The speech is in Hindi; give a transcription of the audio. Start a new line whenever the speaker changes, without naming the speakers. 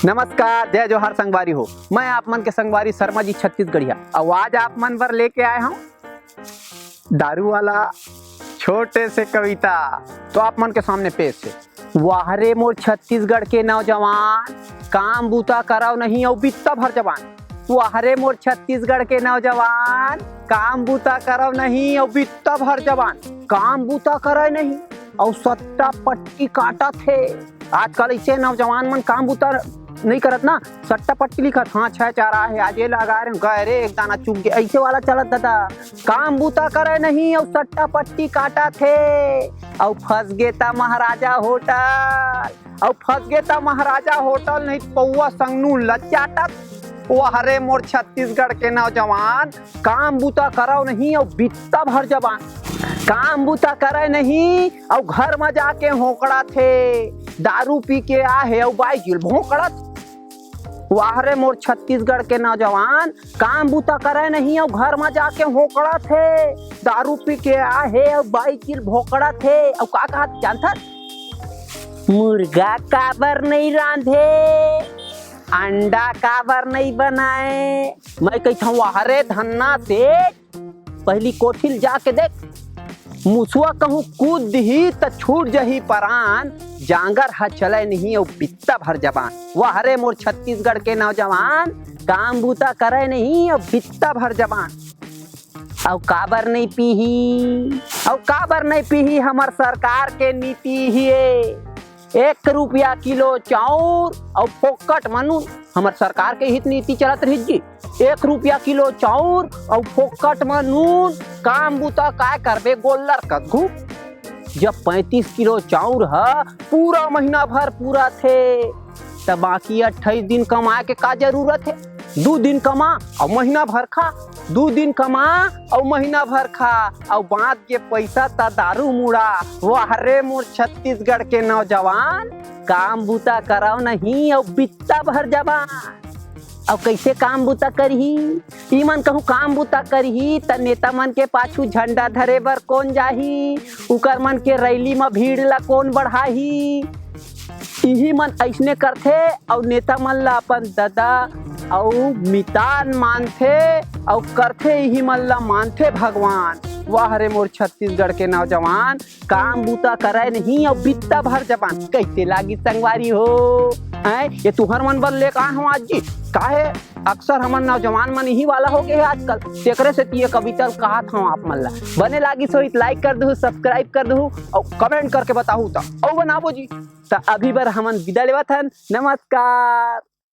नमस्कार, जय जोहार संगवारी हो। मैं आप मन के संगवारी शर्मा जी छत्तीसगढ़िया। आवाज आप मन पर लेके आए हूँ दारू वाला छोटे से कविता। तो आप मन के सामने पेश है। वाहरे मोर छत्तीसगढ़ के नौजवान, काम बूता कराओ नहीं और बित्ता भर जवान। वाहरे मोर छत्तीसगढ़ के नौजवान, काम बूता कराओ नहीं और बित्ता भर जवान। काम बूता करे नहीं और सट्टा पट्टी काटा थे। आजकल ऐसे नौजवान मन काम बूता नहीं करत ना, सट्टा पट्टी लिखत। हाँ 6-4 है आज लगा रहे गए रे एक दाना चुग के, ऐसे वाला चलत दादा। काम बूता करे नहीं और सट्टा पट्टी काटा थे और फंस गे ता महाराजा होटल। और फंस गे ता महाराजा होटल नहीं पौवा संगनू लचाटत। वाहरे मोर छत्तीसगढ़ के नौजवान, काम बूता कराओ नहीं और बित्ता भर जवान। काम बूता करे नहीं और घर में जाके होकड़ा थे। दारू पी के आ है और बाइक भोंकड़त। वाहरे मोर छत्तीसगढ़ के नौजवान, काम बूता करे नहीं और घर में जाके होकड़ा थे। दारू पी के आ है और बाइक भोंकड़ा थे। और का कहा जानता, मुर्गा काबर नहीं रांधे, अंडा काबर नहीं बनाए। मैं कहता हूँ वाहरे धन्ना से पहली कोठिल जाके देख। मुसुआ कहूँ कूद ही त छूट जही परान, जांगर हा चले नहीं और बित्ता भर जबान। वाहरे मोर छत्तीसगढ़ के नौजवान, काम बूता करे नहीं और बित्ता भर जबान। और काबर नहीं पीही, और काबर नहीं पीही, हमार सरकार के नीति ही है 1 रुपया किलो चाउर और फोकट मनू। हमार सरकार के हित नीति चलत रही जी, 1 रुपया किलो चाउर और फोकट में नून। काम बूता काय करबे गोल्लर कद्दू। जब 35 किलो चाउर है पूरा महीना भर पूरा थे, तब बाकी 28 दिन कमाए के का जरूरत है। 2 दिन कमा और महीना भर खा, 2 दिन कमा और महीना भर खा और बात के पैसा ता दारू मुड़ा। वाहरे मोर छत्तीसगढ़ के नौजवान, काम बूता कराओ नहीं और बित्ता भर जवान। और कैसे काम बूता करही, ई मन कहूँ काम बूता करही त नेता मन के पाछू झंडा धरे बर कौन जाही, उकर मन के रैली में भीड़ ला कौन बढ़ाही। यही मन ऐसने करथे और नेता मन ला अपन दादा और मितान मानथे और करथे यही मन ला मानथे भगवान। वाहरे मोर छत्तीसगढ़ के नौजवान, काम बूता करे नहीं और बित्ता भर जवान। कैसे लागी संगवारी हो ये तुहर मन बल ले का हूँ आज जी। काहे अक्सर हमन नौजवान मन यही वाला हो गए आजकल, तेकरे से ये कविता कहा था आप मन ला। बने लागी सो लाइक कर दू, सब्सक्राइब कर दू और कमेंट करके बताहू तो और बनाबो जी। तो अभी बार हमन विदा लेवत हन। नमस्कार।